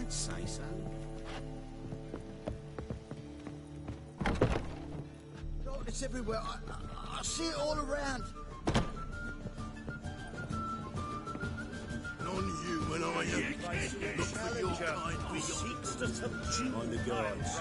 I'd say so. It's everywhere. I see it all around. On you when I am. Look for your kind beyond. Seeks to subdue. On the guards.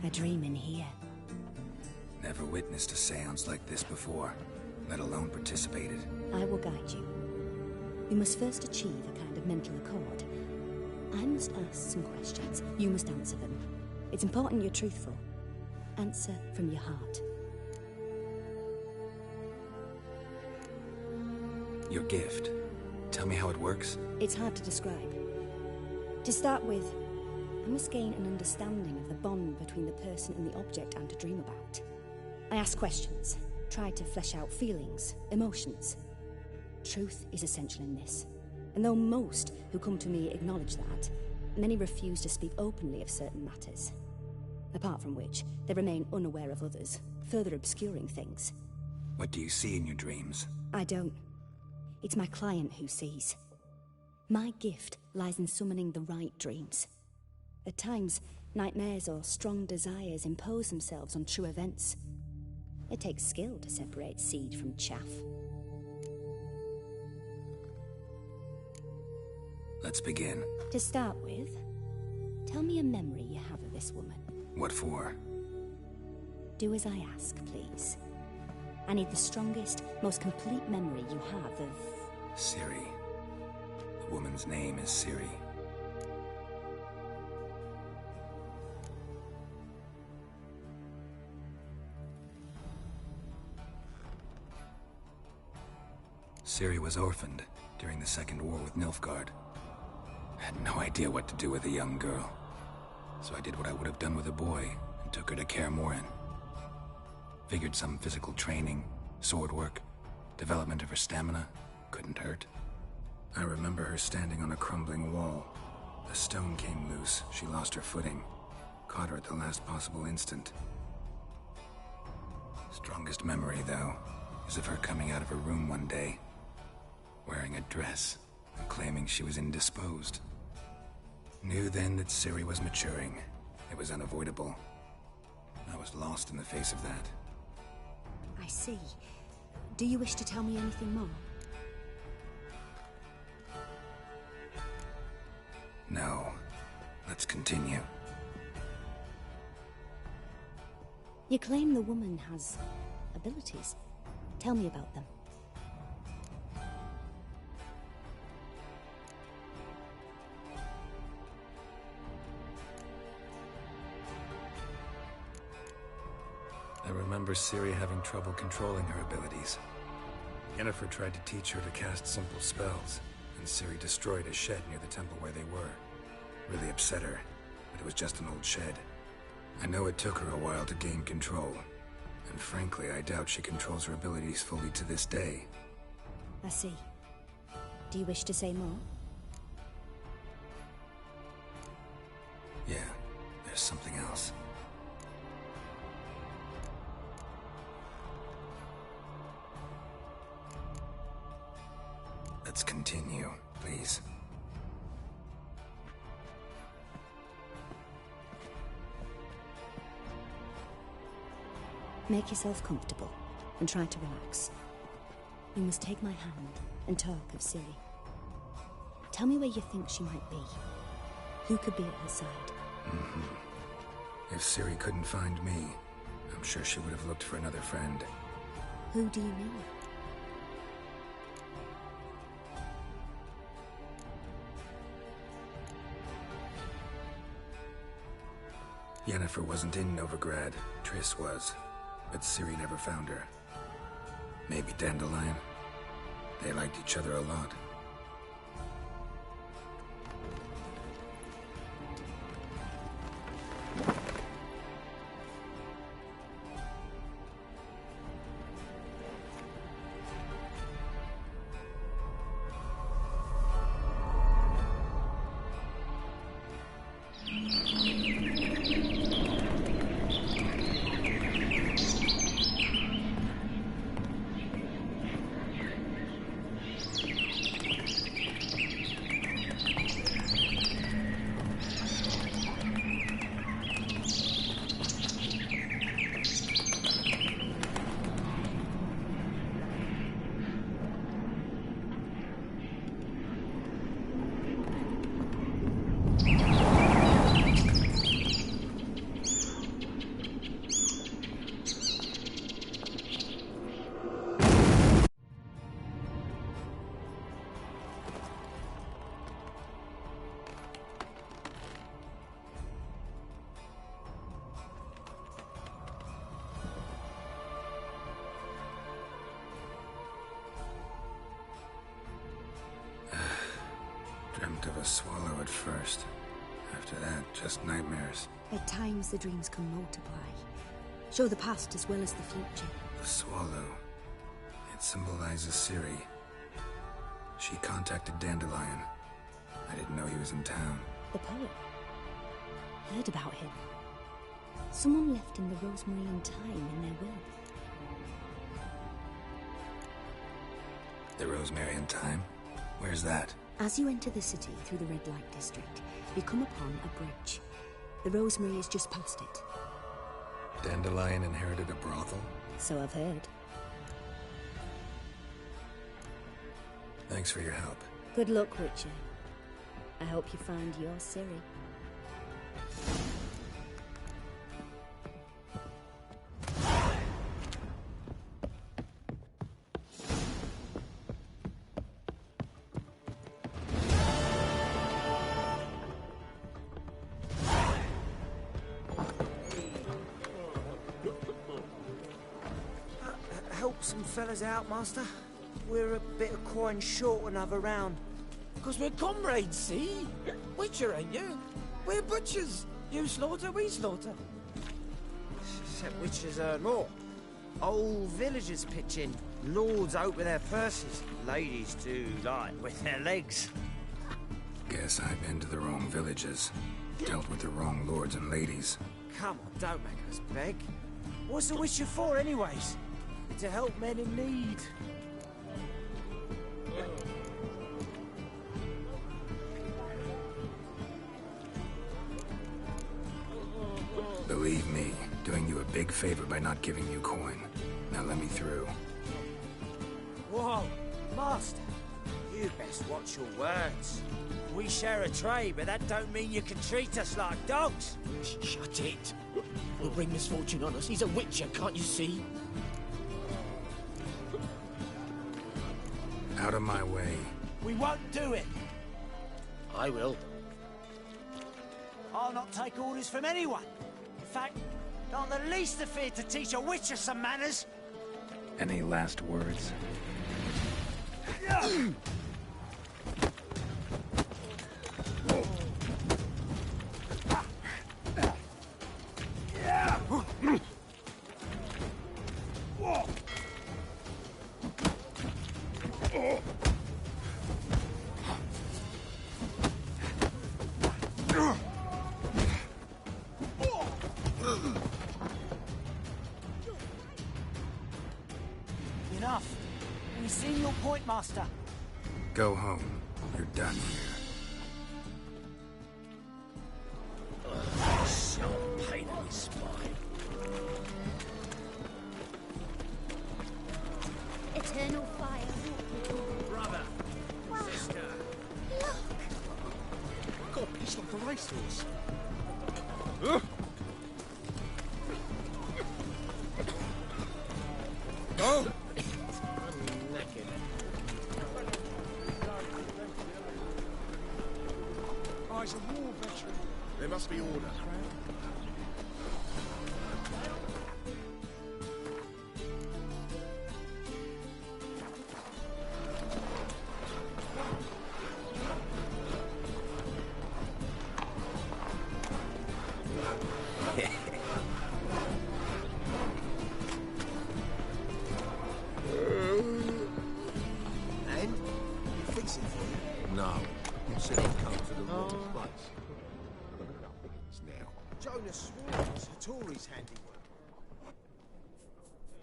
A dream in here. Never witnessed a seance like this before, let alone participated. I will guide you. We must first achieve a kind of mental accord. I must ask some questions. You must answer them. It's important you're truthful. Answer from your heart. Your gift. Tell me how it works. It's hard to describe. To start with, I must gain an understanding of the bond between the person and the object I'm to dream about. I ask questions, try to flesh out feelings, emotions. Truth is essential in this, and though most who come to me acknowledge that, many refuse to speak openly of certain matters. Apart from which, they remain unaware of others, further obscuring things. What do you see in your dreams? I don't. It's my client who sees. My gift lies in summoning the right dreams. At times, nightmares or strong desires impose themselves on true events. It takes skill to separate seed from chaff. Let's begin. To start with, tell me a memory you have of this woman. What for? Do as I ask, please. I need the strongest, most complete memory you have of... Ciri. The woman's name is Ciri. Ciri was orphaned during the Second War with Nilfgaard. I had no idea what to do with a young girl, so I did what I would have done with a boy and took her to Kaer Morhen. Figured some physical training, sword work, development of her stamina couldn't hurt. I remember her standing on a crumbling wall. A stone came loose, she lost her footing, caught her at the last possible instant. Strongest memory, though, is of her coming out of her room one day, wearing a dress and claiming she was indisposed. Knew then that Ciri was maturing. It was unavoidable. I was lost in the face of that. I see. Do you wish to tell me anything more? No. Let's continue. You claim the woman has abilities. Tell me about them. I remember Ciri having trouble controlling her abilities. Yennefer tried to teach her to cast simple spells, and Ciri destroyed a shed near the temple where they were. Really upset her, but it was just an old shed. I know it took her a while to gain control, and frankly, I doubt she controls her abilities fully to this day. I see. Do you wish to say more? Yeah, there's something else. Let's continue, please. Make yourself comfortable, and try to relax. You must take my hand and talk of Ciri. Tell me where you think she might be. Who could be at her side? If Ciri couldn't find me, I'm sure she would have looked for another friend. Who do you mean? Yennefer wasn't in Novigrad. Triss was. But Ciri never found her. Maybe Dandelion? They liked each other a lot. Dreamt of a swallow at first. After that, just nightmares. At times, the dreams can multiply. Show the past as well as the future. The swallow. It symbolizes Ciri. She contacted Dandelion. I didn't know he was in town. The poet. Heard about him. Someone left him the rosemary and thyme in their will. The rosemary and thyme? Where's that? As you enter the city through the red light district, you come upon a bridge. The rosemary is just past it. Dandelion inherited a brothel? So I've heard. Thanks for your help. Good luck, Witcher. I hope you find your Ciri. Help some fellas out, Master. We're a bit of coin short another round. Because we're comrades, see? Witcher, ain't you? We're butchers. You slaughter, we slaughter. Except witches earn more. Old villagers pitch in. Lords out with their purses. Ladies do light with their legs. Guess I've been to the wrong villages. Dealt with the wrong lords and ladies. Come on, don't make us beg. What's the witcher for, anyways? To help men in need. Believe me, doing you a big favor by not giving you coin. Now let me through. Whoa, Master. You best watch your words. We share a trade, but that don't mean you can treat us like dogs. Shut it. We'll bring misfortune on us. He's a witcher, can't you see? Out of my way. We won't do it. I will. I'll not take orders from anyone. In fact, not the least afeard to teach a witcher some manners. Any last words? Enough. We've seen your point, Master. Go home. You're done here. So pain in his spine. It's like a racehorse. Oh! Oh, he's a war veteran. There must be order. And? You fix it for me? No. You said I'd come to the wrong place. It's now. Jonas swore it was Hattori's handiwork.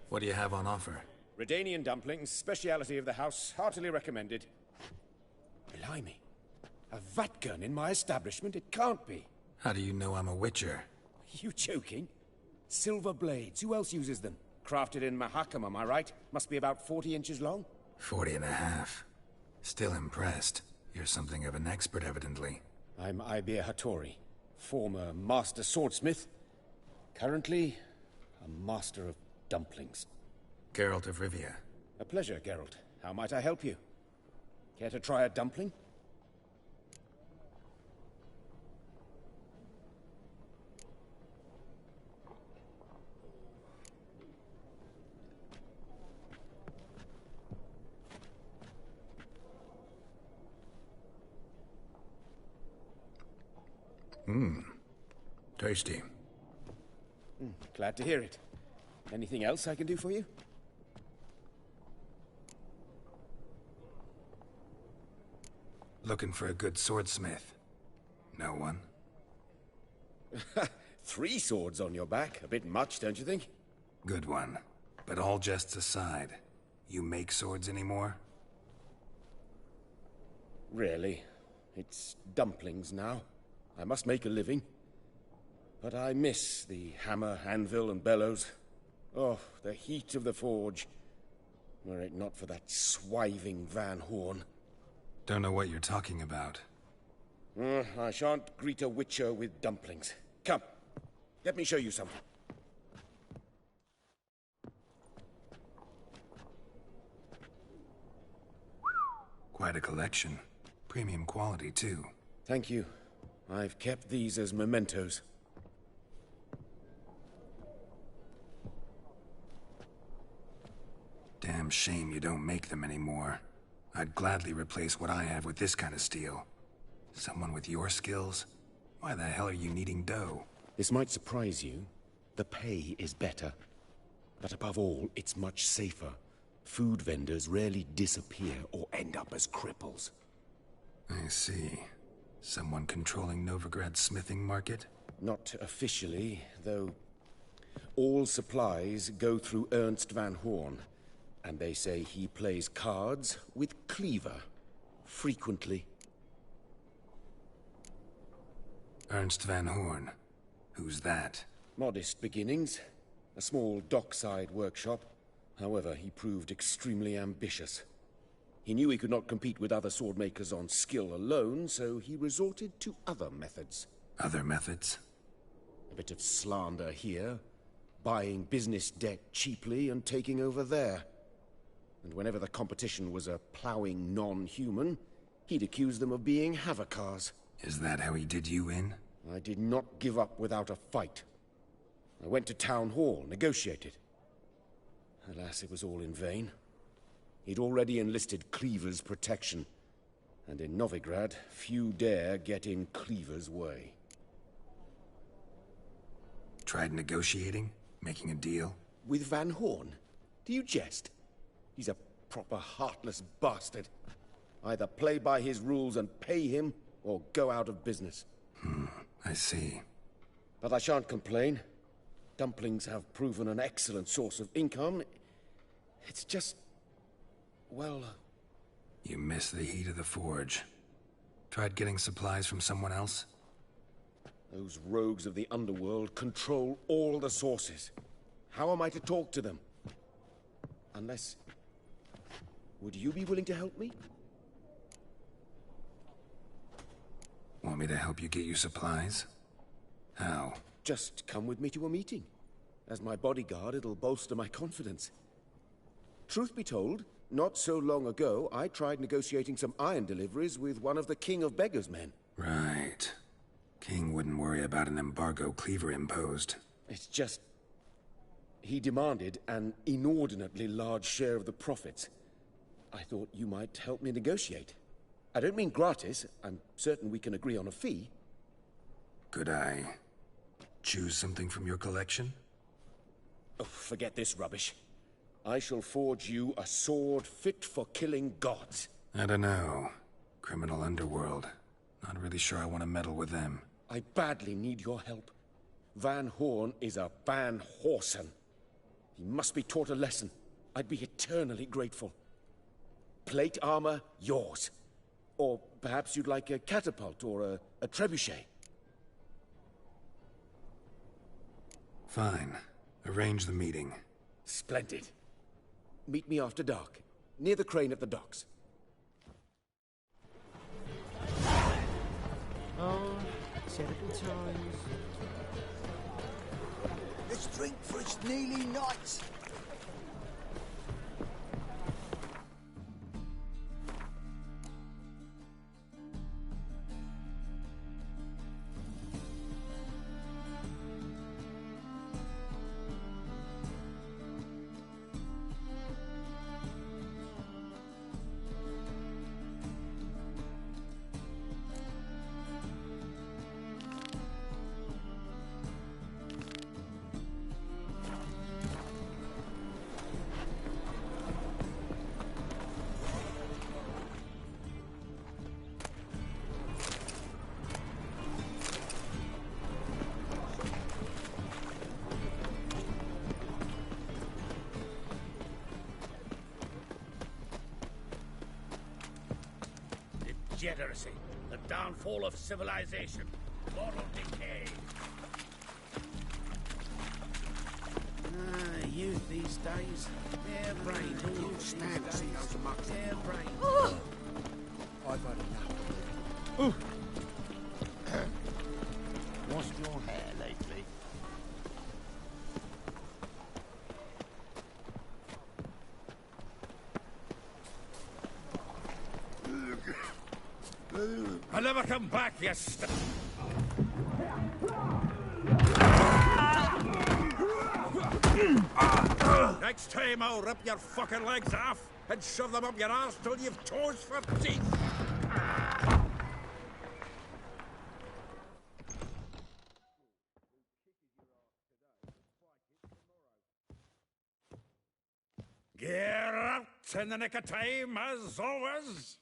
What do you have on offer? Redanian dumplings, speciality of the house, heartily recommended. Blimey. A vat gun in my establishment? It can't be. How do you know I'm a witcher? You joking? Silver blades, who else uses them? Crafted in Mahakam, am I right? Must be about 40 inches long? 40 and a half. Still impressed. You're something of an expert, evidently. I'm Ibir Hattori, former master swordsmith. Currently, a master of dumplings. Geralt of Rivia. A pleasure, Geralt. How might I help you? Care to try a dumpling? Tasty. Glad to hear it. Anything else I can do for you? Looking for a good swordsmith. No one? 3 swords on your back. A bit much, don't you think? Good one. But all jests aside, you make swords anymore? Really. It's dumplings now. I must make a living. But I miss the hammer, anvil, and bellows. Oh, the heat of the forge. Were it not for that swiving Van Horn. Don't know what you're talking about. I shan't greet a witcher with dumplings. Come, let me show you something. Quite a collection. Premium quality, too. Thank you. I've kept these as mementos. Damn shame you don't make them anymore. I'd gladly replace what I have with this kind of steel. Someone with your skills? Why the hell are you needing dough? This might surprise you. The pay is better. But above all, it's much safer. Food vendors rarely disappear or end up as cripples. I see. Someone controlling Novigrad's smithing market? Not officially, though all supplies go through Ernst Van Horn. And they say he plays cards with Cleaver. Frequently. Ernst Van Horn. Who's that? Modest beginnings. A small dockside workshop. However, he proved extremely ambitious. He knew he could not compete with other swordmakers on skill alone, so he resorted to other methods. Other methods? A bit of slander here, buying business debt cheaply and taking over there. And whenever the competition was a ploughing non-human, he'd accuse them of being Havocars. Is that how he did you in? I did not give up without a fight. I went to Town Hall, negotiated. Alas, it was all in vain. He'd already enlisted Cleaver's protection, and in Novigrad, few dare get in Cleaver's way. Tried negotiating? Making a deal? With Van Horn? Do you jest? He's a proper heartless bastard. Either play by his rules and pay him, or go out of business. I see. But I shan't complain. Dumplings have proven an excellent source of income. It's just... well... You miss the heat of the forge. Tried getting supplies from someone else? Those rogues of the underworld control all the sources. How am I to talk to them? Unless... Would you be willing to help me? Want me to help you get your supplies? How? Just come with me to a meeting. As my bodyguard, it'll bolster my confidence. Truth be told, not so long ago, I tried negotiating some iron deliveries with one of the King of Beggars' men. Right. King wouldn't worry about an embargo Cleaver imposed. It's just... he demanded an inordinately large share of the profits. I thought you might help me negotiate. I don't mean gratis. I'm certain we can agree on a fee. Could I choose something from your collection? Oh, forget this rubbish. I shall forge you a sword fit for killing gods. I don't know. Criminal underworld. Not really sure I want to meddle with them. I badly need your help. Van Horn is a Van Horsen. He must be taught a lesson. I'd be eternally grateful. Plate armor, yours. Or perhaps you'd like a catapult or a trebuchet. Fine. Arrange the meeting. Splendid. Meet me after dark, near the crane at the docks. Oh, typical times. Let's drink for it's nearly night. Degeneracy, the downfall of civilization, moral decay. Youth these days. Their brain. You stand to see those amongst them. Their brain. I've had enough. Washed your hair lately? I'll never come back, you Next time I'll rip your fucking legs off and shove them up your arse till you've toes for teeth. Get out in the nick of time, as always.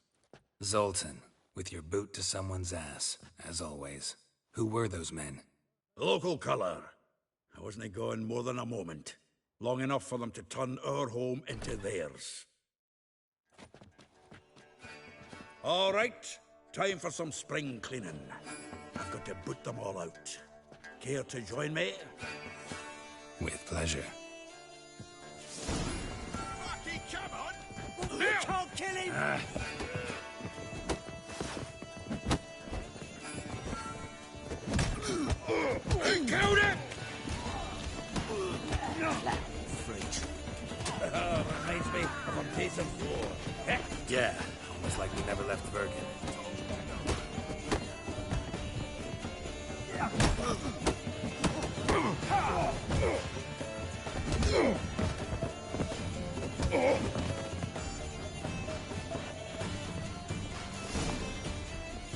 Zoltan, with your boot to someone's ass, as always. Who were those men? Local colour. I wasn't going more than a moment. Long enough for them to turn our home into theirs. All right, time for some spring cleaning. I've got to boot them all out. Care to join me? With pleasure. Rocky, come on! You can't kill him! Killed it! Freak. Reminds me of a piece of war. Yeah, almost like we never left Bergen.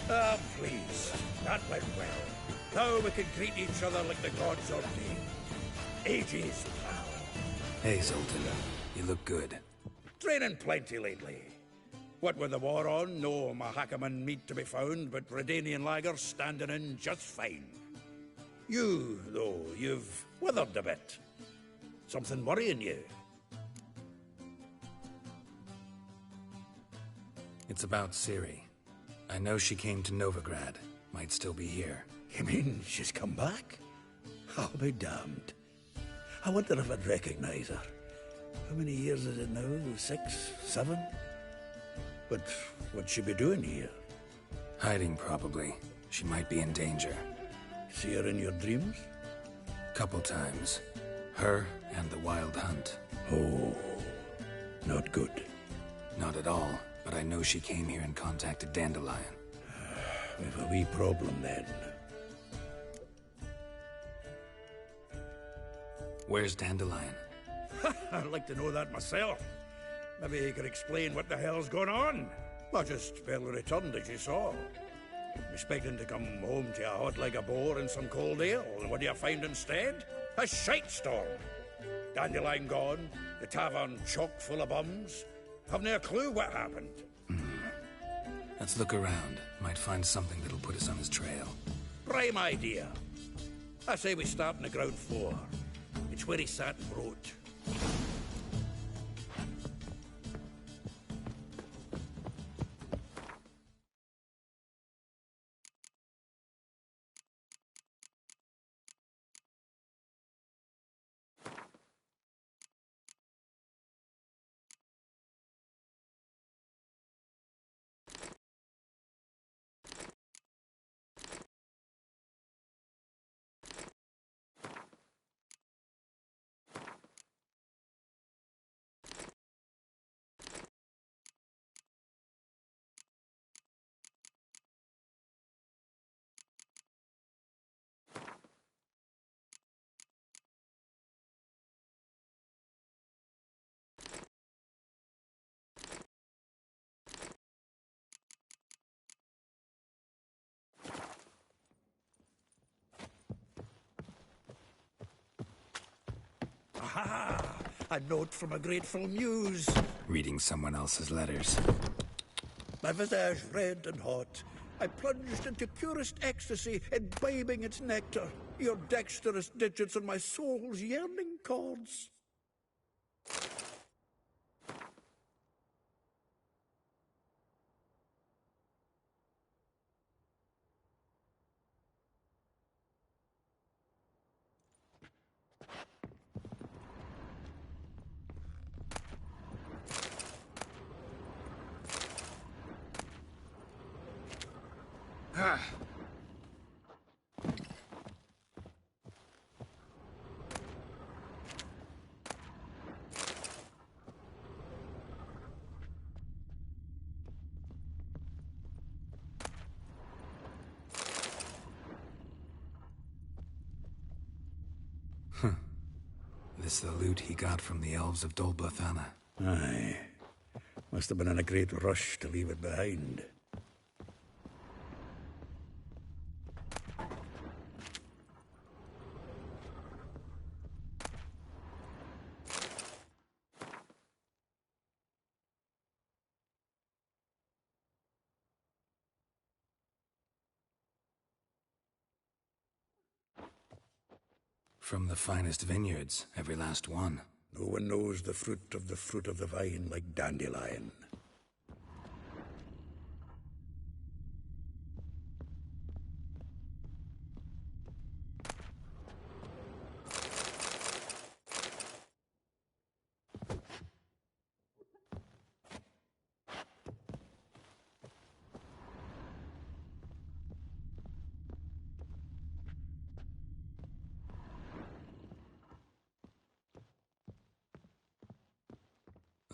Ah, please. That went well. Now we can greet each other like the gods ordained. Ages, pal. Hey, Zoltan. You look good. Training plenty lately. What with the war on, no Mahakaman meat to be found, but Redanian lagers standing in just fine. You, though, you've withered a bit. Something worrying you? It's about Ciri. I know she came to Novigrad. Might still be here. You mean she's come back? I'll be damned. I wonder if I'd recognize her. How many years is it now? 6, 7? But what'd she be doing here? Hiding, probably. She might be in danger. See her in your dreams? Couple times. Her and the Wild Hunt. Oh, not good. Not at all, but I know she came here and contacted Dandelion. We've a wee problem then. Where's Dandelion? I'd like to know that myself. Maybe he could explain what the hell's going on. I just barely returned, as you saw. Expecting to come home to a hot like a boar and some cold ale, and what do you find instead? A shitestorm. Dandelion gone, the tavern chock full of bums. Have no clue what happened. Let's look around. Might find something that'll put us on his trail. Prime idea. I say we start on the ground floor. It's where he sat and wrote. Aha! A note from a grateful muse. Reading someone else's letters. My visage red and hot. I plunged into purest ecstasy, imbibing its nectar. Your dexterous digits on my soul's yearning chords. This the loot he got from the elves of Dol Blathanna. Aye. Must have been in a great rush to leave it behind. From the finest vineyards, every last one. No one knows the fruit of the vine like Dandelion.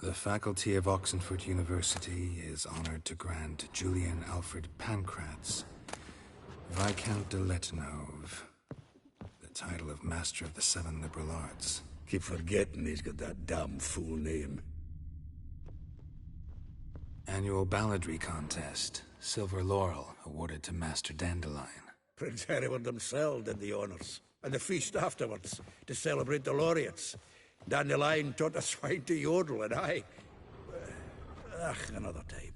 The faculty of Oxenford University is honored to grant Julian Alfred Pancratz, Viscount de Letenove, the title of Master of the Seven Liberal Arts. Keep forgetting he's got that damn fool name. Annual balladry contest, Silver Laurel, awarded to Master Dandelion. Prince Hereward himself did the honors, and the feast afterwards, to celebrate the laureates. Dandelion taught a swine to yodel, and I... another time.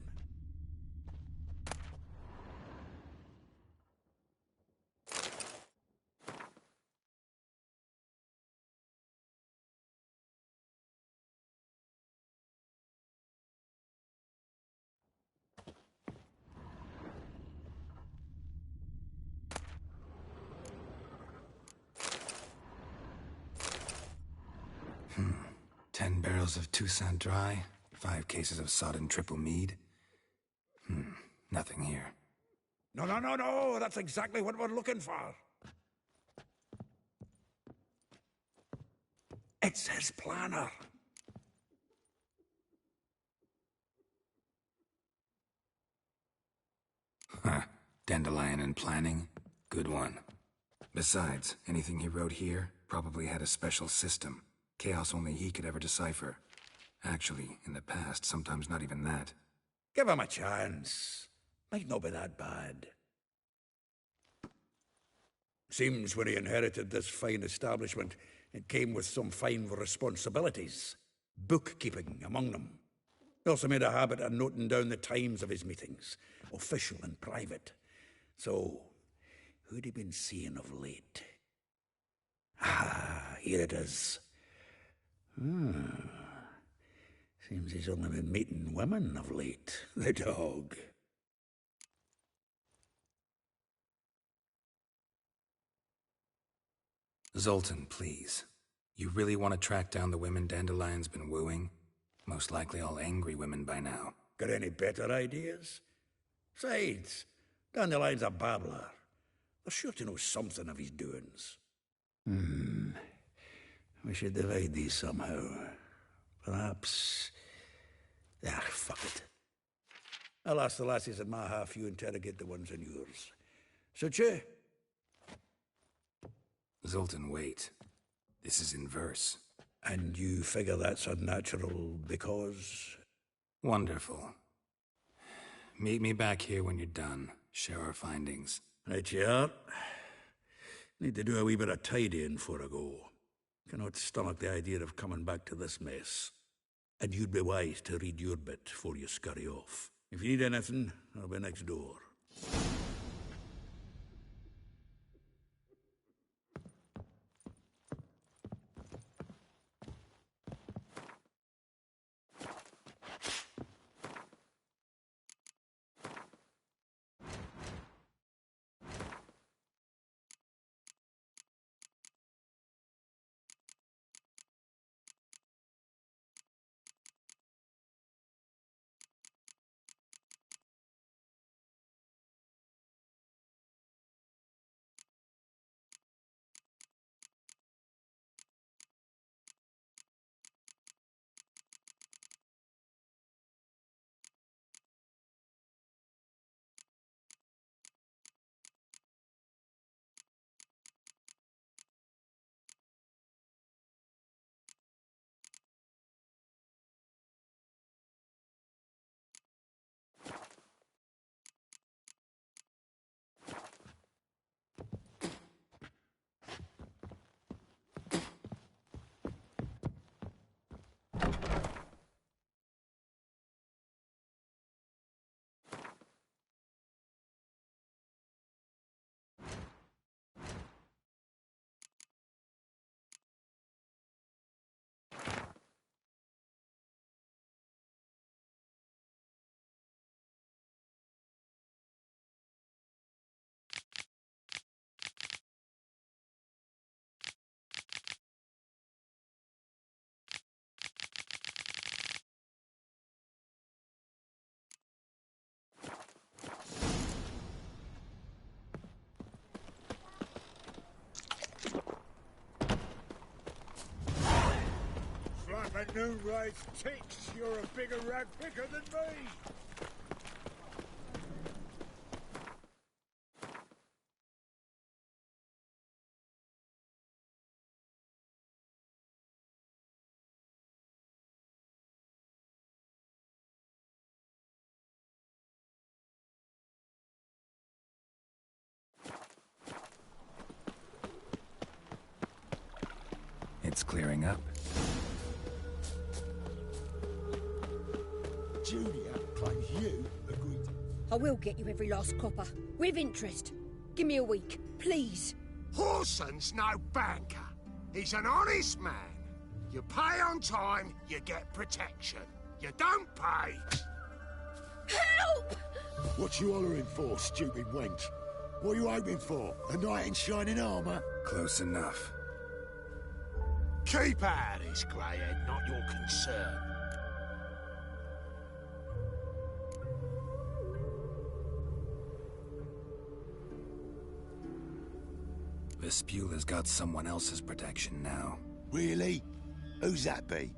Hmm. 10 barrels of Toussaint Dry, 5 cases of sodden triple mead. Nothing here. No, that's exactly what we're looking for. It's his planner. Huh. Dandelion and planning? Good one. Besides, anything he wrote here probably had a special system. Chaos only he could ever decipher. Actually, in the past, sometimes not even that. Give him a chance. Might not be that bad. Seems when he inherited this fine establishment, it came with some fine responsibilities. Bookkeeping among them. He also made a habit of noting down the times of his meetings, official and private. So, who'd he been seeing of late? Ah, here it is. Seems he's only been meeting women of late, the dog. Zoltan, please. You really want to track down the women Dandelion's been wooing? Most likely all angry women by now. Got any better ideas? Besides, Dandelion's a babbler. They're sure to know something of his doings. We should divide these somehow. Perhaps... fuck it. I'll ask the lassies in my half, you interrogate the ones in yours. Suit you? Zoltan, wait. This is in verse. And you figure that's unnatural because... Wonderful. Meet me back here when you're done. Share our findings. Right you are. Need to do a wee bit of tidying before I go. Cannot stomach the idea of coming back to this mess. And you'd be wise to read your bit before you scurry off. If you need anything, I'll be next door. At noon rise ticks, you're a bigger rag picker than me. It's clearing up. Julia claims you agreed. I will get you every last copper. With interest. Give me a week, please. Horson's no banker. He's an honest man. You pay on time, you get protection. You don't pay... Help! What you hollering for, stupid wench? What are you hoping for? A knight in shining armour? Close enough. Keep out of this, greyhead, not your concern. Vespula's got someone else's protection now. Really? Who's that be?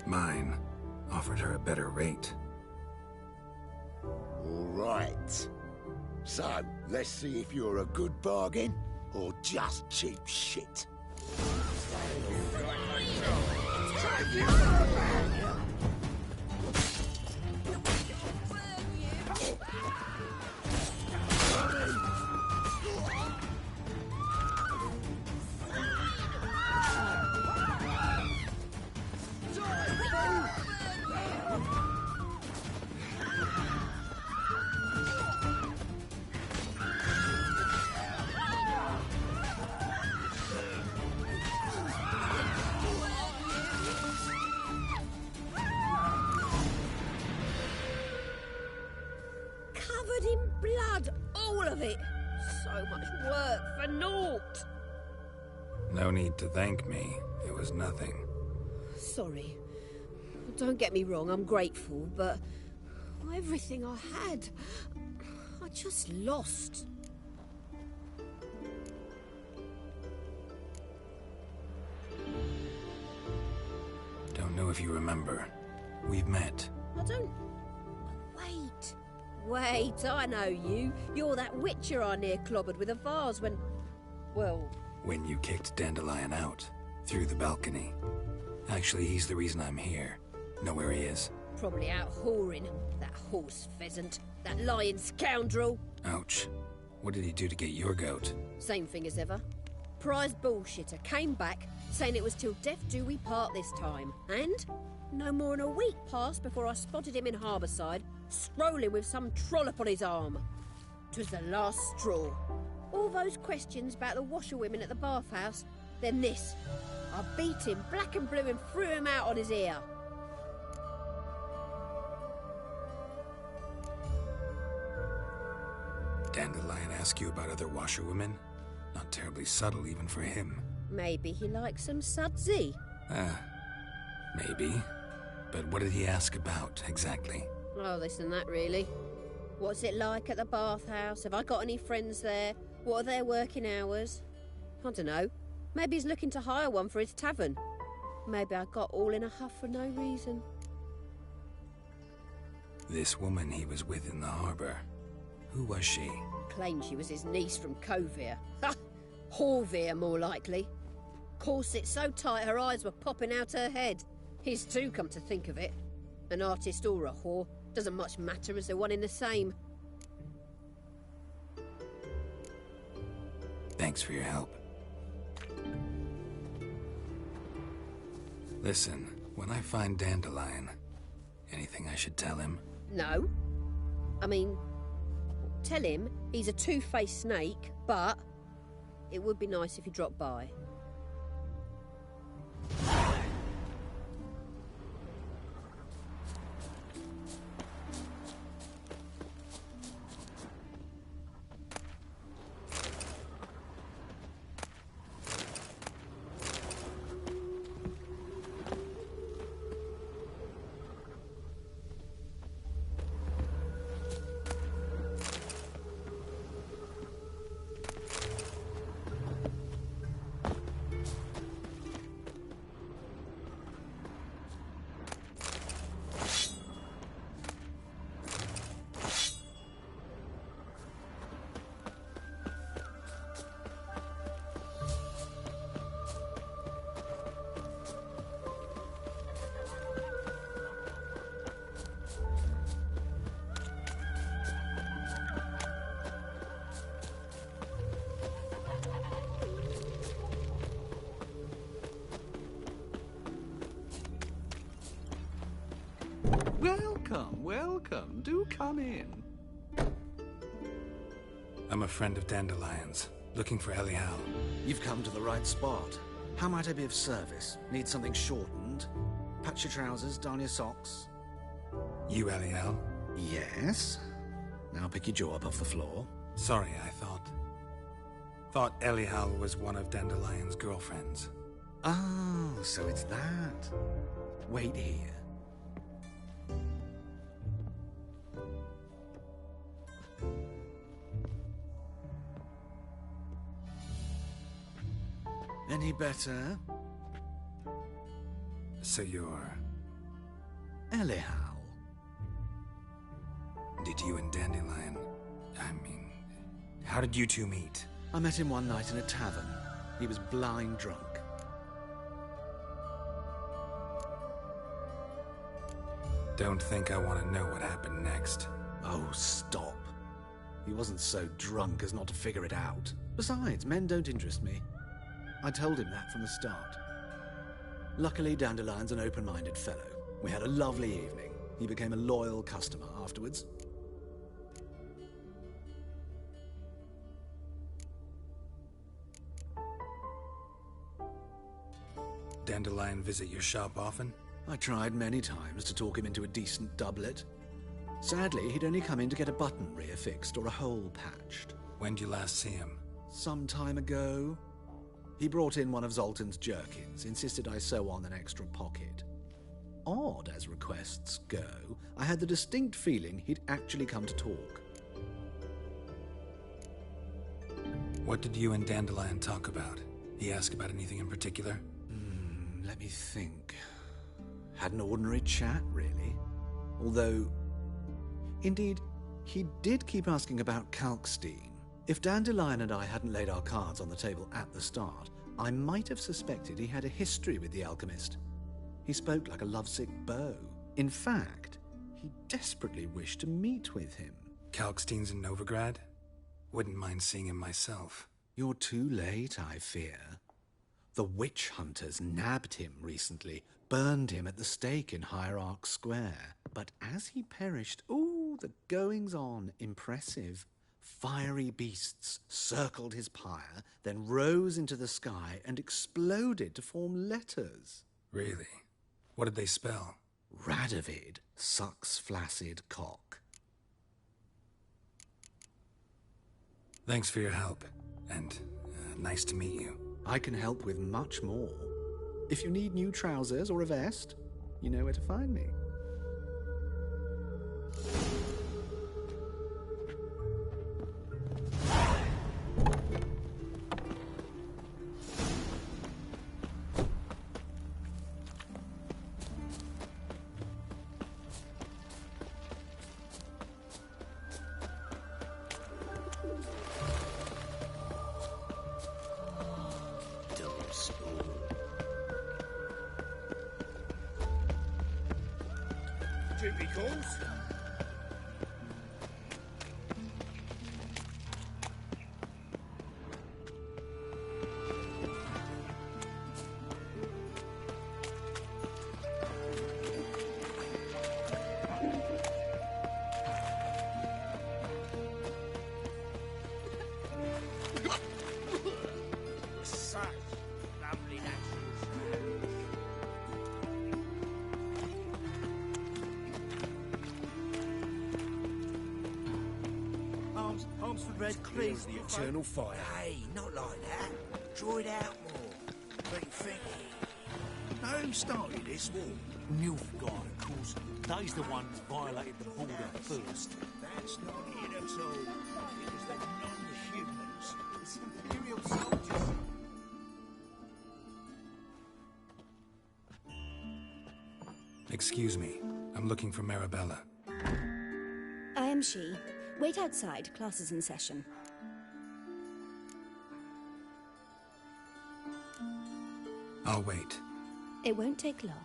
Mine offered her a better rate. All right. So, let's see if you're a good bargain or just cheap shit. Covered in blood, all of it. So much work for naught. No need to thank me. It was nothing. Sorry. Don't get me wrong, I'm grateful, but everything I had, I just lost. Don't know if you remember. We've met. I don't... Wait, I know you. You're that witcher I near clobbered with a vase when... well... When you kicked Dandelion out. Through the balcony. Actually, he's the reason I'm here. Know where he is? Probably out whoring. That horse pheasant. That lying scoundrel. Ouch. What did he do to get your goat? Same thing as ever. Prize bullshitter came back, saying it was till death do we part this time. And no more than a week passed before I spotted him in Harbourside, strolling with some trollop on his arm. 'Twas the last straw. All those questions about the washerwomen at the bathhouse, then this. I beat him black and blue and threw him out on his ear. Dandelion ask you about other washerwomen? Not terribly subtle even for him. Maybe he likes some sudsy. Maybe. But what did he ask about, exactly? Oh, this and that, really. What's it like at the bathhouse? Have I got any friends there? What are their working hours? I don't know. Maybe he's looking to hire one for his tavern. Maybe I got all in a huff for no reason. This woman he was with in the harbour. Who was she? Claimed she was his niece from Kovir. Ha! Horvir, more likely. Corset so tight her eyes were popping out her head. His too, come to think of it. An artist or a whore. Doesn't much matter as they're one in the same. Thanks for your help. Listen, when I find Dandelion, anything I should tell him? No. I mean, tell him he's a two-faced snake, but it would be nice if he dropped by. Welcome, welcome. Do come in. I'm a friend of Dandelion's, looking for Elial. You've come to the right spot. How might I be of service? Need something shortened? Patch your trousers, darn your socks? You Elial? Yes. Now pick your jaw up off the floor. Sorry, I thought Elial was one of Dandelion's girlfriends. Oh, so it's that. Wait here. Any better? So you're... Elihow. Did you and Dandelion... how did you two meet? I met him one night in a tavern. He was blind drunk. Don't think I want to know what happened next. Oh, stop. He wasn't so drunk as not to figure it out. Besides, men don't interest me. I told him that from the start. Luckily, Dandelion's an open-minded fellow. We had a lovely evening. He became a loyal customer afterwards. Dandelion visit your shop often? I tried many times to talk him into a decent doublet. Sadly, he'd only come in to get a button reaffixed or a hole patched. When'd you last see him? Some time ago. He brought in one of Zoltan's jerkins, insisted I sew on an extra pocket. Odd as requests go, I had the distinct feeling he'd actually come to talk. What did you and Dandelion talk about? He asked about anything in particular? Let me think. Had an ordinary chat, really. Although, indeed, he did keep asking about Kalkstein. If Dandelion and I hadn't laid our cards on the table at the start, I might have suspected he had a history with the alchemist. He spoke like a lovesick beau. In fact, he desperately wished to meet with him. Kalkstein's in Novigrad? Wouldn't mind seeing him myself. You're too late, I fear. The witch hunters nabbed him recently, burned him at the stake in Hierarch Square. But as he perished, the goings-on, impressive. Fiery beasts circled his pyre, then rose into the sky and exploded to form letters. Really? What did they spell? Radovid sucks flaccid cock. Thanks for your help, and nice to meet you. I can help with much more. If you need new trousers or a vest, you know where to find me. Duty calls. Such lovely natural sounds. Arms for red, please. The eternal fire. Hey, not like that. Draw it out more. What do you think? Now, who started this war? Nilfgaard, of course. They's the ones violated the border first. That's not it at all. It was the non-humans. It's Imperial soldiers. Excuse me. I'm looking for Marabella. I am she. Wait outside. Class is in session. I'll wait. It won't take long.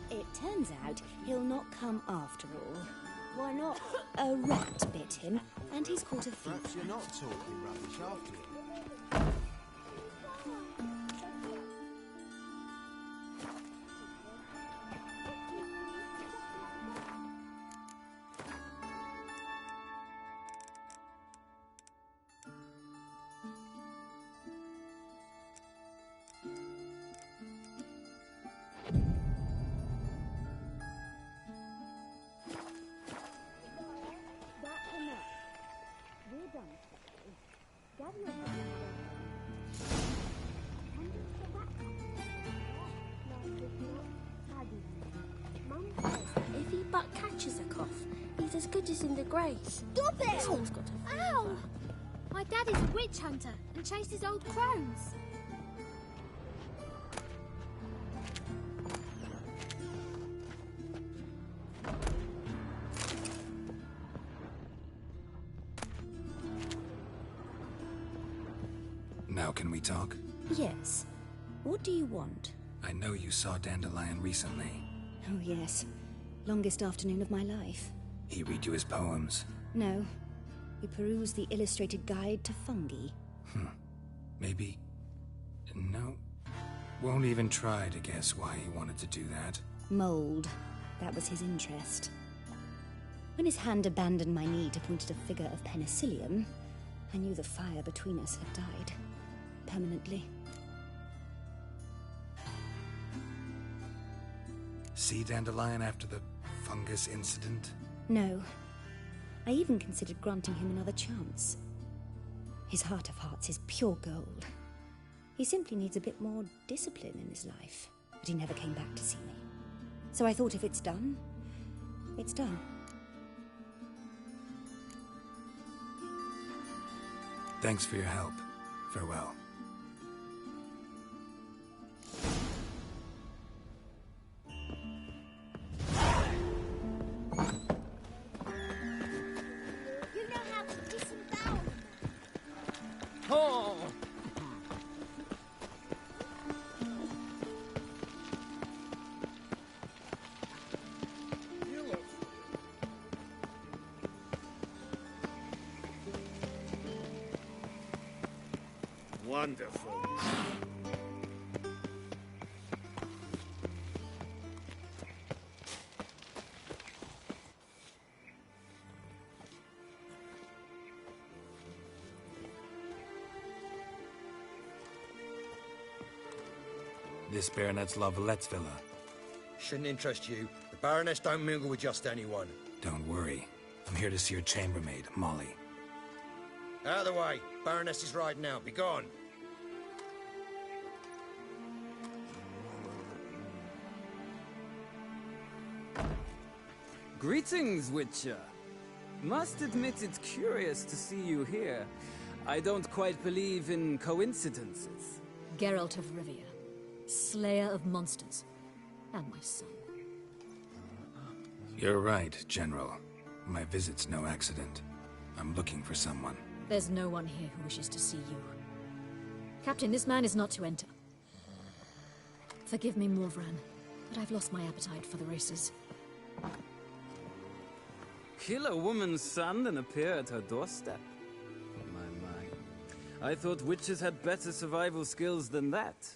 It turns out he'll not come after all. Why not? A rat bit him, and he's caught a fever. Perhaps you're not talking rubbish after all. That's enough. We're done. Gather your Mum says that if he but catches a cough, he's as good as in the grave. Stop it! Someone's got a fever. Ow! My dad is a witch hunter and chases old crones. Now can we talk? Yes. What do you want? I know you saw Dandelion recently. Oh, yes. Longest afternoon of my life. He read you his poems? No. We perused the illustrated guide to fungi. Maybe... No. Won't even try to guess why he wanted to do that. Mold. That was his interest. When his hand abandoned my knee to point at a figure of penicillium, I knew the fire between us had died. Permanently. See Dandelion after the fungus incident? No. I even considered granting him another chance. His heart of hearts is pure gold. He simply needs a bit more discipline in his life. But he never came back to see me. So I thought if it's done, it's done. Thanks for your help. Farewell. You know how to disembowel. Oh! Wonderful. This Baronet's La Vallette's villa. Shouldn't interest you. The Baroness don't mingle with just anyone. Don't worry. I'm here to see your chambermaid, Molly. Out of the way. Baroness is riding out. Be gone. Greetings, Witcher. Must admit it's curious to see you here. I don't quite believe in coincidences. Geralt of Rivia, slayer of monsters, and my son. You're right, General. My visit's no accident. I'm looking for someone. There's no one here who wishes to see you. Captain, this man is not to enter. Forgive me, Morvran, but I've lost my appetite for the races. Kill a woman's son and appear at her doorstep? My. I thought witches had better survival skills than that.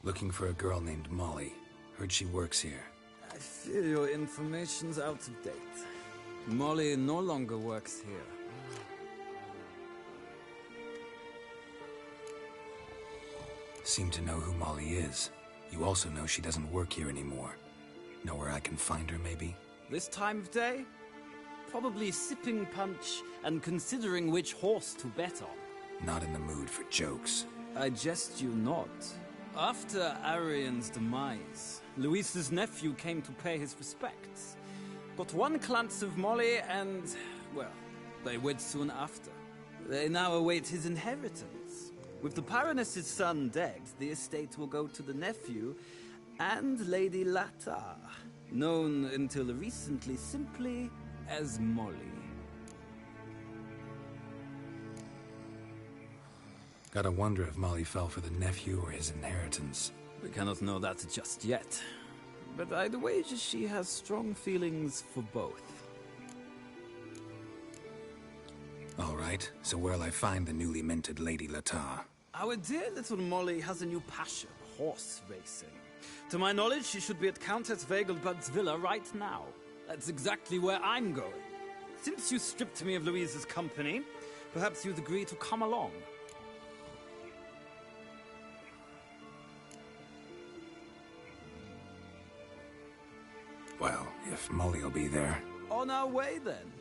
Looking for a girl named Molly. Heard she works here. I fear your information's out of date. Molly no longer works here. Seem to know who Molly is. You also know she doesn't work here anymore. Know where I can find her, maybe? This time of day? Probably sipping punch and considering which horse to bet on. Not in the mood for jokes. I jest you not. After Arian's demise, Luis's nephew came to pay his respects. Got one glance of Molly and, well, they wed soon after. They now await his inheritance. With the Baroness's son dead, the estate will go to the nephew and Lady Latar, known until recently simply as Molly. Gotta wonder if Molly fell for the nephew or his inheritance. We cannot know that just yet. But I'd wager she has strong feelings for both. All right, so where'll I find the newly minted Lady Latar? Our dear little Molly has a new passion, horse racing. To my knowledge, she should be at Countess Vegelbud's villa right now. That's exactly where I'm going. Since you stripped me of Louise's company, perhaps you'd agree to come along. Well, if Molly'll be there. On our way, then.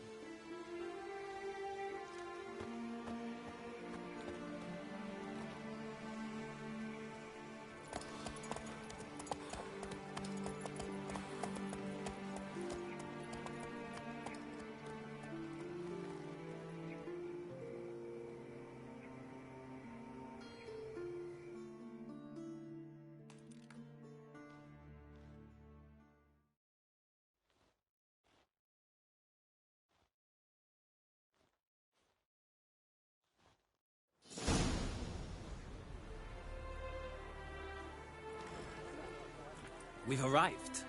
we've arrived.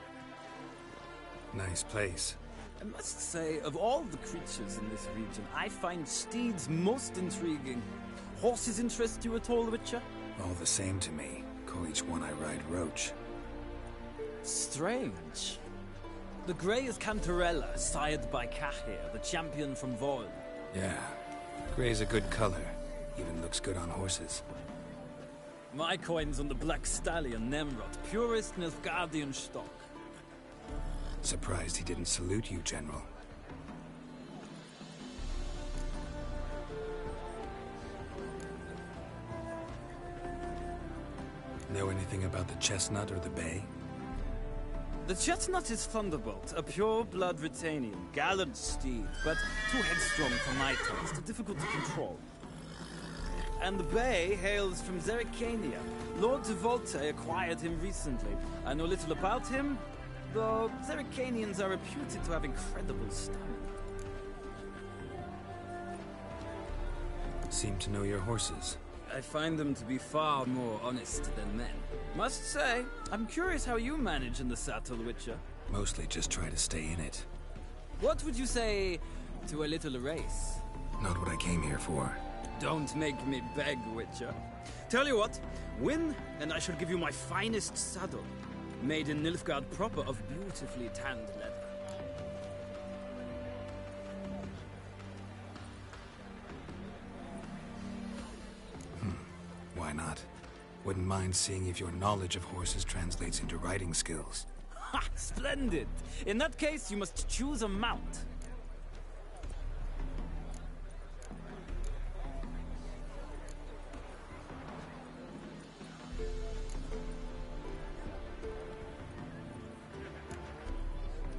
Nice place. I must say, of all the creatures in this region, I find steeds most intriguing. Horses interest you at all, Witcher? All the same to me. Call each one I ride Roach. Strange. The grey is Cantarella, sired by Cahir, the champion from Vol. Yeah. Gray's a good color. Even looks good on horses. My coin's on the Black Stallion, Nemrod, purest Nilfgaardian stock. Surprised he didn't salute you, General. Know anything about the Chestnut or the Bay? The Chestnut is Thunderbolt, a pure-blood Britannian, gallant steed, but too headstrong for my taste, difficult to control. And the Bay hails from Zerrikania. Lord de Volte acquired him recently. I know little about him, though Zerrikanians are reputed to have incredible stamina. Seem to know your horses. I find them to be far more honest than men. Must say, I'm curious how you manage in the saddle, Witcher. Mostly just try to stay in it. What would you say to a little race? Not what I came here for. Don't make me beg, Witcher. Tell you what, win, and I shall give you my finest saddle. Made in Nilfgaard proper of beautifully tanned leather. Why not? Wouldn't mind seeing if your knowledge of horses translates into riding skills. Ha! Splendid! In that case, you must choose a mount.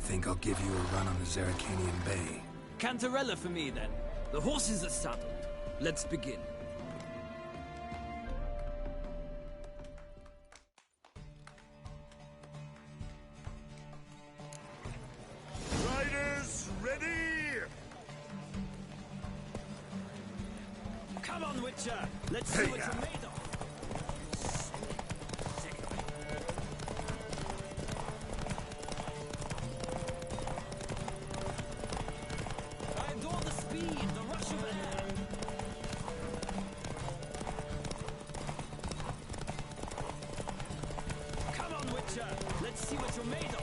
Think I'll give you a run on the Zerrikanian Bay. Cantarella for me, then. The horses are saddled. Let's begin. Riders, ready? Come on, Witcher! Let's see what you're made of! Let's see what you're made of.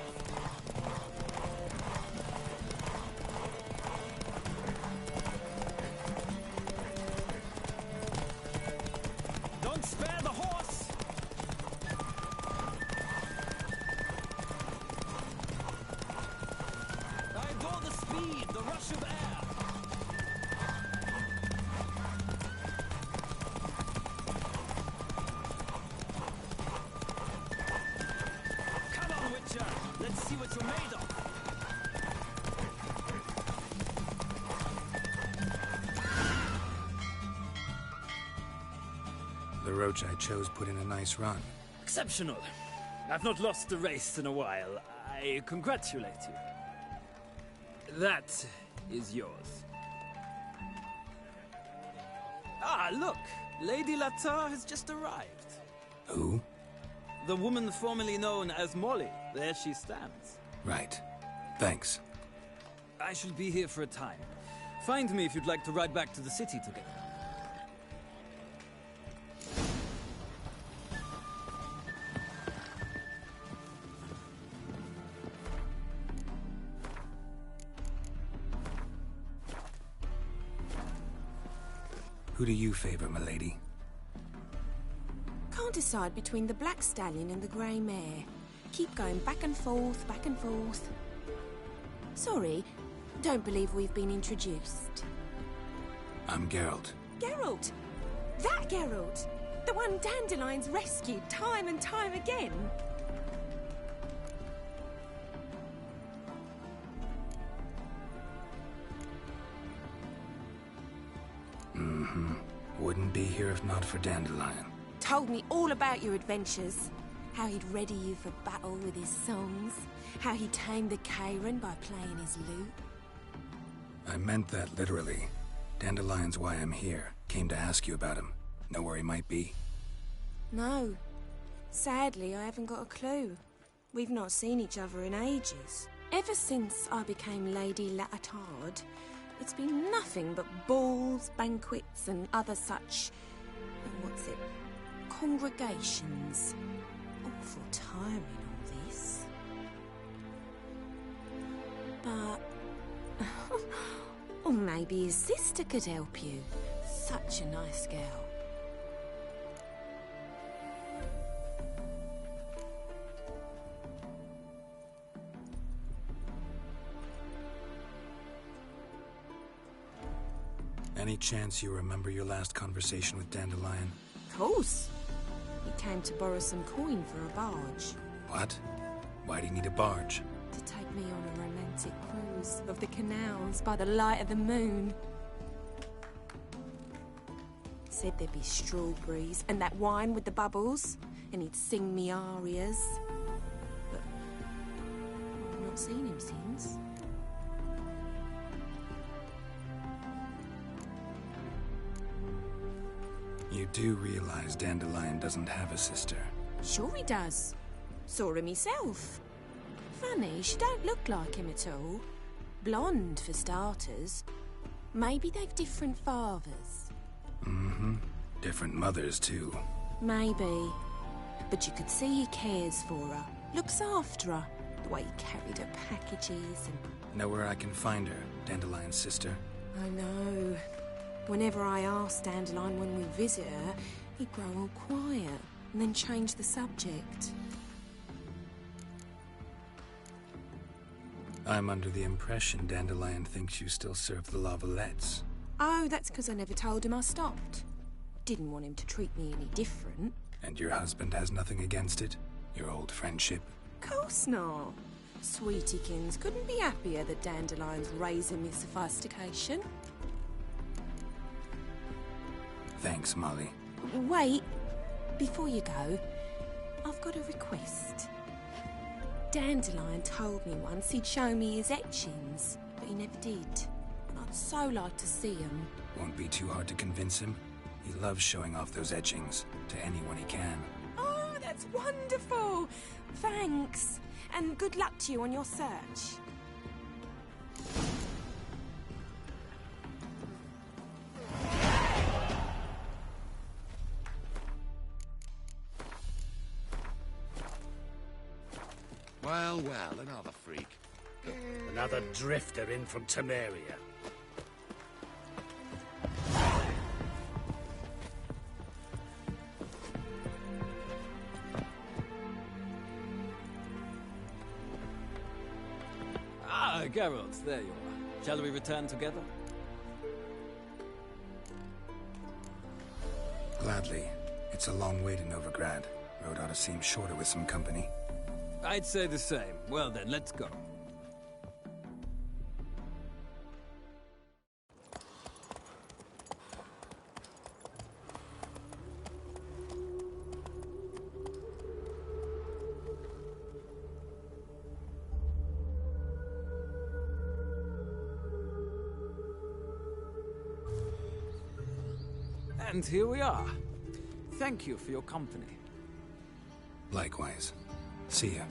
Don't spare the horse. I adore the speed, the rush of air. Let's see what you're made of. The Roach I chose put in a nice run. Exceptional. I've not lost a race in a while. I congratulate you. That is yours. Ah, look! Lady Latar has just arrived. Who? The woman formerly known as Molly. There she stands. Right. Thanks. I shall be here for a time. Find me if you'd like to ride back to the city together. Who do you favor, milady? Can't decide between the Black Stallion and the Grey Mare. Keep going back and forth, back and forth. Sorry, don't believe we've been introduced. I'm Geralt. Geralt! That Geralt! The one Dandelion's rescued time and time again! Mm-hmm. Wouldn't be here if not for Dandelion. Told me all about your adventures. How he'd ready you for battle with his songs. How he tamed the Karen by playing his lute. I meant that literally. Dandelion's why I'm here. Came to ask you about him. Know where he might be? No. Sadly, I haven't got a clue. We've not seen each other in ages. Ever since I became Lady Latard, it's been nothing but balls, banquets, and other such... what's it? Congregations. Awful timing, all this. But... or maybe his sister could help you. Such a nice girl. Any chance you remember your last conversation with Dandelion? Of course. He came to borrow some coin for a barge. What? Why do you need a barge? To take me on a romantic cruise of the canals by the light of the moon. Said there'd be strawberries and that wine with the bubbles, and he'd sing me arias. But I've not seen him since. You do realize Dandelion doesn't have a sister? Sure he does. Saw him himself. Funny, she don't look like him at all. Blonde, for starters. Maybe they've different fathers. Mm-hmm. Different mothers, too. Maybe. But you could see he cares for her. Looks after her. The way he carried her packages and... Know where I can find her, Dandelion's sister? I know. Whenever I ask Dandelion when we visit her, he'd grow all quiet and then change the subject. I'm under the impression Dandelion thinks you still serve the Lavalettes. Oh, that's because I never told him I stopped. Didn't want him to treat me any different. And your husband has nothing against it? Your old friendship? Course not. Sweetiekins couldn't be happier that Dandelion's raising me sophistication. Thanks, Molly. Wait. Before you go, I've got a request. Dandelion told me once he'd show me his etchings, but he never did. I'd so like to see them. Won't be too hard to convince him. He loves showing off those etchings to anyone he can. Oh, that's wonderful! Thanks. And good luck to you on your search. Well, another freak. Another drifter in from Temeria. Ah, Geralt, there you are. Shall we return together? Gladly. It's a long way to Novigrad. Road ought to seem shorter with some company. I'd say the same. Well then, let's go. And here we are. Thank you for your company. Likewise. See ya.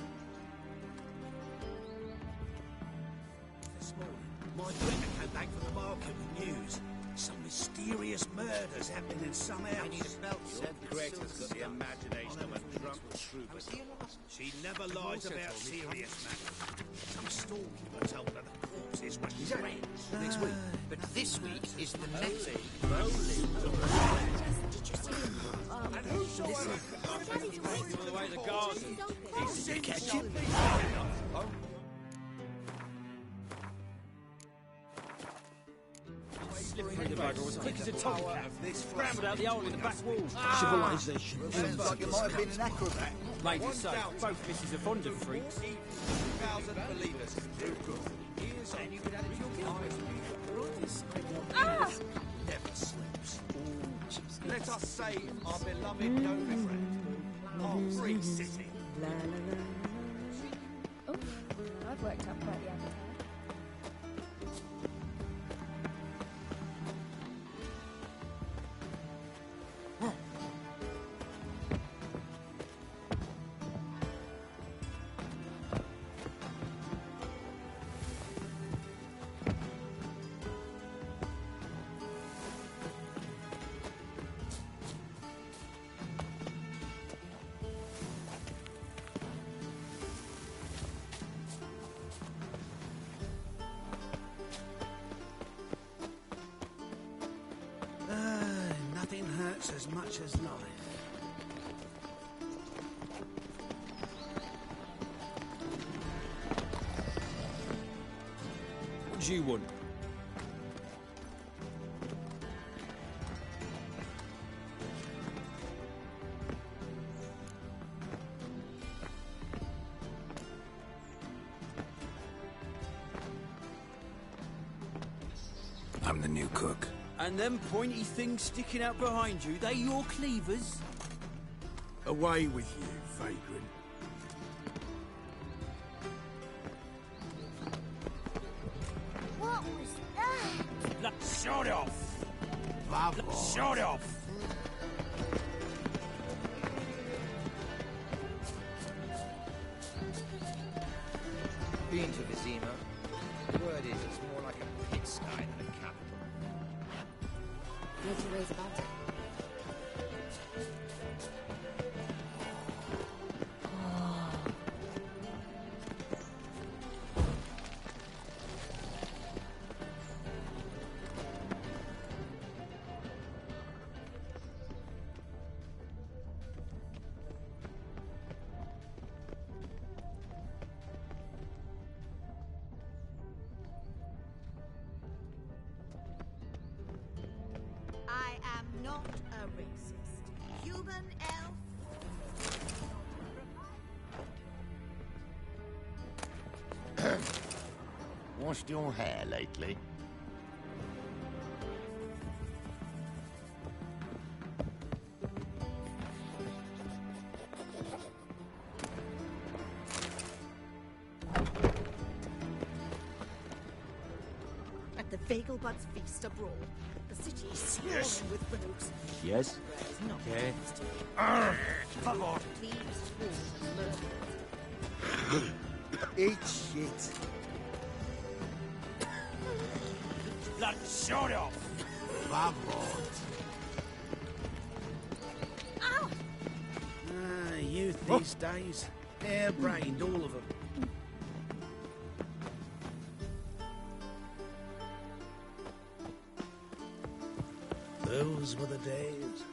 This morning, my friend came back from the market with news. Some mysterious murders happening in some house. I need a belt. Said Greta's got the imagination of a drunk troubadour. She never lies about serious matters. Some storekeeper told her the corpses were friends. Next week. But this week is the next week. Did you see him? And who saw her? All the way to the garden. Did you catch him? Slip through the bugger as quick as a tomcat. Scrambled out the hole in the back wall. Civilization. Sounds like it might have been an acrobat. Maybe so. Both misses are fond of freaks. 1,000 believers. And you could add it to your guild. Never slips. Let us save our beloved Novigrad, our free city. Oh, I've worked out quite the appetite. hurts as much as life. What do you want? I'm the new cook. And them pointy things sticking out behind you, they your cleavers? Away with you, vagrant. What was that? Look, shut off! Bravo. Look, shut off! Been to Vizima. The word is it's more like a pigsty than a capital. No two ways about it. I am not a racist. Human elf. Washed your hair lately? At the Vagelbud's feast abroad, the city is swarming Yes. with rogues. Yes? It's not Okay. Come on. Thieves, fools, murderers. Eat shit. Look, shut off! Bravo. Ow! Youth these days. Hair-brained, all of them. Those were the days.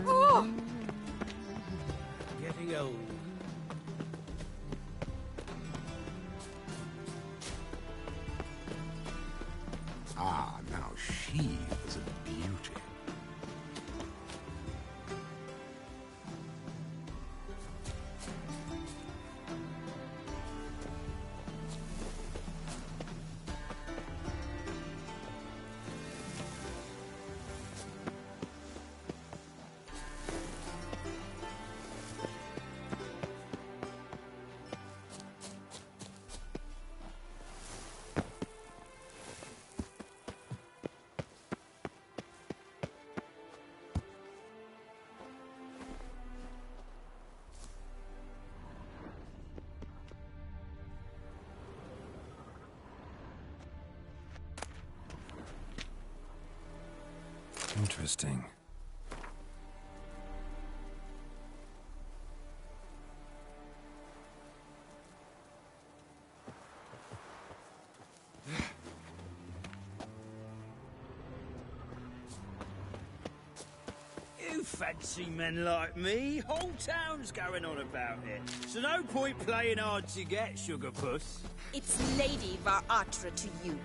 Oh! Getting old. Ah, now she was a beauty. Interesting. You fancy men like me? Whole town's going on about it. So no point playing hard to get, sugar puss. It's Lady Varatra to you.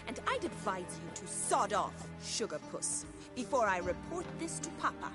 And I'd advise you to sod off, sugar puss, before I report this to Papa.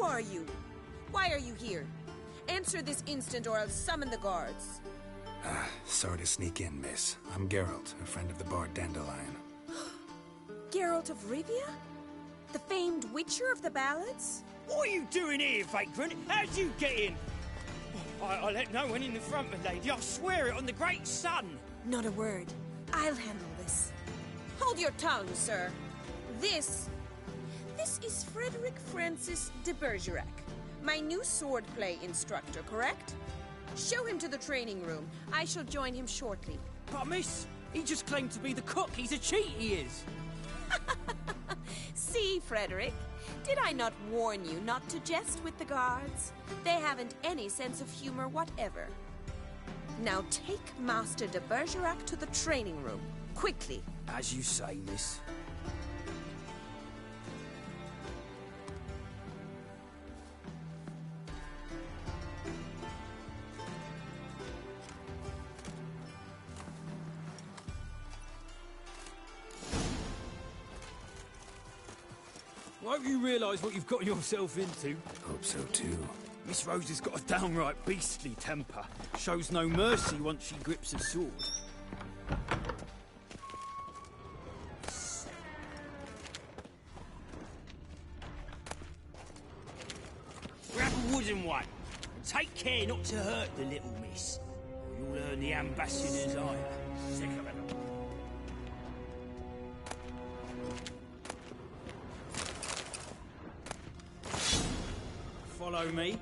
are you? Why are you here? Answer this instant or I'll summon the guards. Sorry to sneak in, miss. I'm Geralt, a friend of the bard Dandelion. Geralt of Rivia? The famed witcher of the ballads? What are you doing here, vagrant? How'd you get in? I let no one in the front, my lady. I swear it on the great sun. Not a word. I'll handle this. Hold your tongue, sir. This is Frederick Francis de Bergerac, my new swordplay instructor, correct? Show him to the training room. I shall join him shortly. But miss, he just claimed to be the cook. He's a cheat, he is. See, Frederick, did I not warn you not to jest with the guards? They haven't any sense of humor whatever. Now take Master de Bergerac to the training room, quickly. As you say, miss. I hope you realise what you've got yourself into. Hope so too. Miss Rose has got a downright beastly temper. Shows no mercy once she grips a sword. Grab a wooden one. And take care not to hurt the little miss, or you'll earn the ambassador's ire. Sick of it all. Follow me.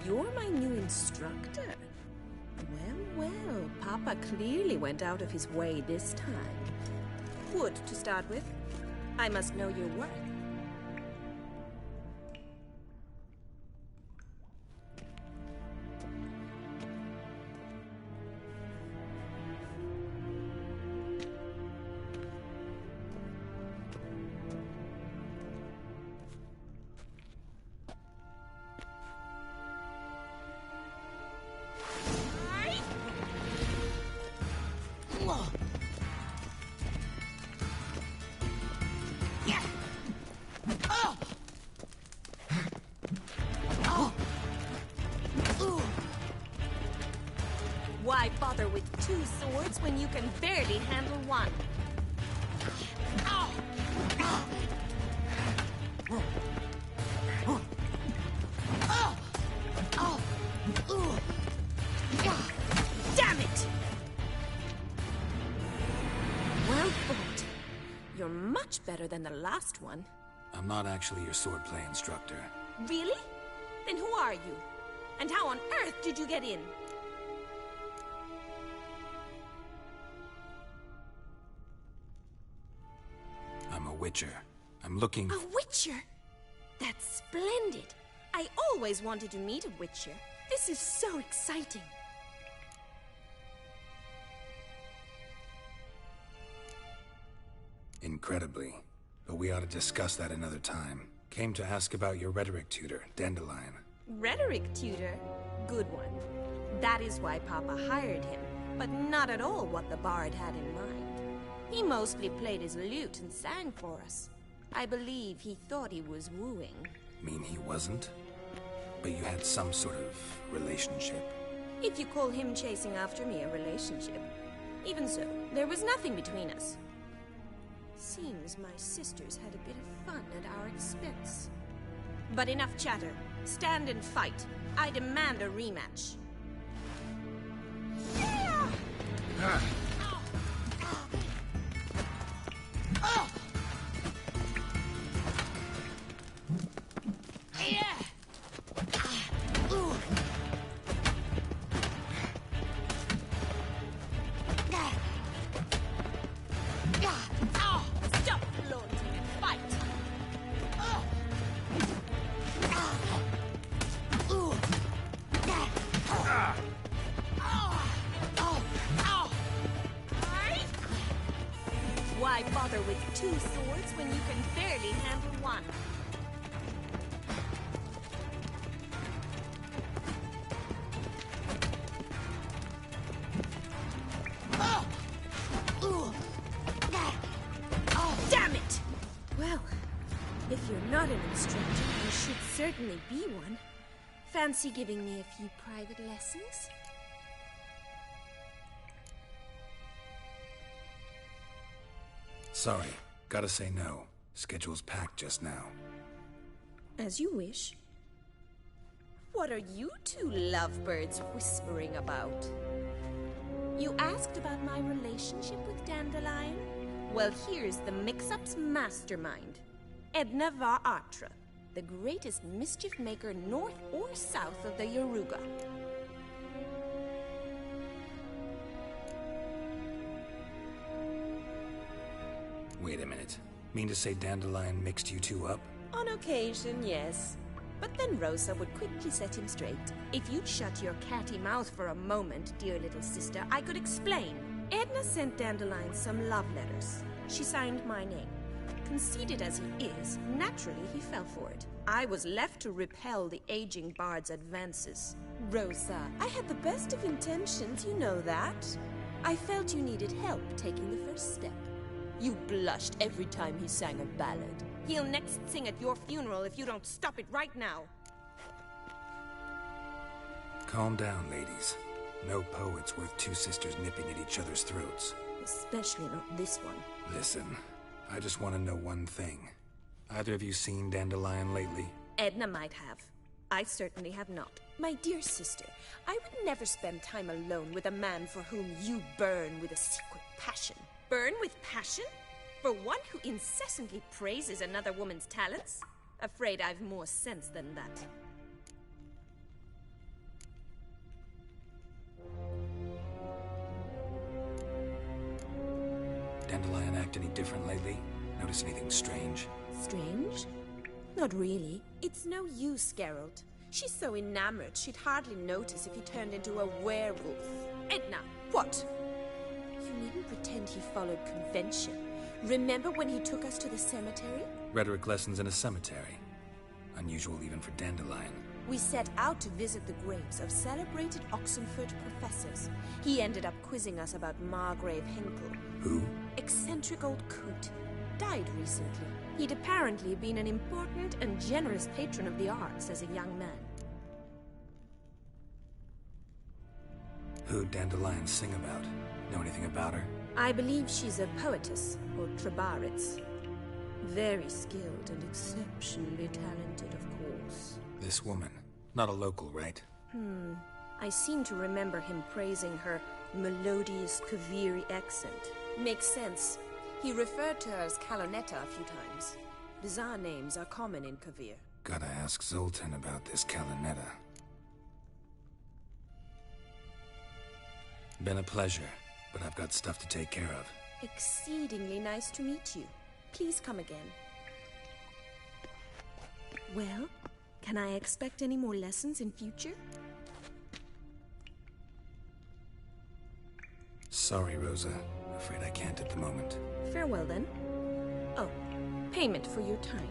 You're my new instructor. Well, Papa clearly went out of his way this time. Wood, to start with. I must know your worth. Why bother with two swords when you can barely handle one? Damn it! Well fought. You're much better than the last one. I'm not actually your swordplay instructor. Really? Then who are you? And how on earth did you get in? I'm a witcher. I'm looking... A witcher? That's splendid. I always wanted to meet a witcher. This is so exciting. Incredibly. But we ought to discuss that another time. Came to ask about your rhetoric tutor, Dandelion. Rhetoric tutor? Good one. That is why Papa hired him, but not at all what the bard had in mind. He mostly played his lute and sang for us. I believe he thought he was wooing. Mean he wasn't? But you had some sort of relationship? If you call him chasing after me a relationship. Even so, there was nothing between us. Seems my sisters had a bit of fun at our expense. But enough chatter. Stand and fight. I demand a rematch. Why bother with two swords when you can barely handle one? not an instructor, you should certainly be one. Fancy giving me a few private lessons? Sorry, gotta say no. Schedule's packed just now. As you wish. What are you two lovebirds whispering about? You asked about my relationship with Dandelion? Well, here's the mix-up's mastermind. Edna Va Atra, the greatest mischief maker north or south of the Yaruga. Wait a minute. Mean to say Dandelion mixed you two up? On occasion, yes. But then Rosa would quickly set him straight. If you'd shut your catty mouth for a moment, dear little sister, I could explain. Edna sent Dandelion some love letters. She signed my name. Conceited as he is, naturally he fell for it. I was left to repel the aging bard's advances. Rosa, I had the best of intentions, you know that. I felt you needed help taking the first step. You blushed every time he sang a ballad. He'll next sing at your funeral if you don't stop it right now. Calm down, ladies. No poet's worth two sisters nipping at each other's throats. Especially not this one. Listen, I just want to know one thing. Either of you seen Dandelion lately? Edna might have. I certainly have not. My dear sister, I would never spend time alone with a man for whom you burn with a secret passion. Burn with passion? For one who incessantly praises another woman's talents? Afraid I've more sense than that. Dandelion act any different lately? Notice anything strange? Strange? Not really. It's no use, Geralt. She's so enamored she'd hardly notice if he turned into a werewolf. Edna! What? You needn't pretend he followed convention. Remember when he took us to the cemetery? Rhetoric lessons in a cemetery. Unusual even for Dandelion. We set out to visit the graves of celebrated Oxenford professors. He ended up quizzing us about Margrave Henkel. Who? Eccentric old coot. Died recently. He'd apparently been an important and generous patron of the arts as a young man. Who'd Dandelion sing about? Know anything about her? I believe she's a poetess, or Trebaritz. Very skilled and exceptionally talented, of course. This woman. Not a local, right? I seem to remember him praising her melodious Kaviri accent. Makes sense. He referred to her as Calonetta a few times. Bizarre names are common in Kavir. Gotta ask Zoltan about this Calonetta. Been a pleasure, but I've got stuff to take care of. Exceedingly nice to meet you. Please come again. Well, can I expect any more lessons in future? Sorry, Rosa. Afraid I can't at the moment. Farewell, then. Oh, payment for your time.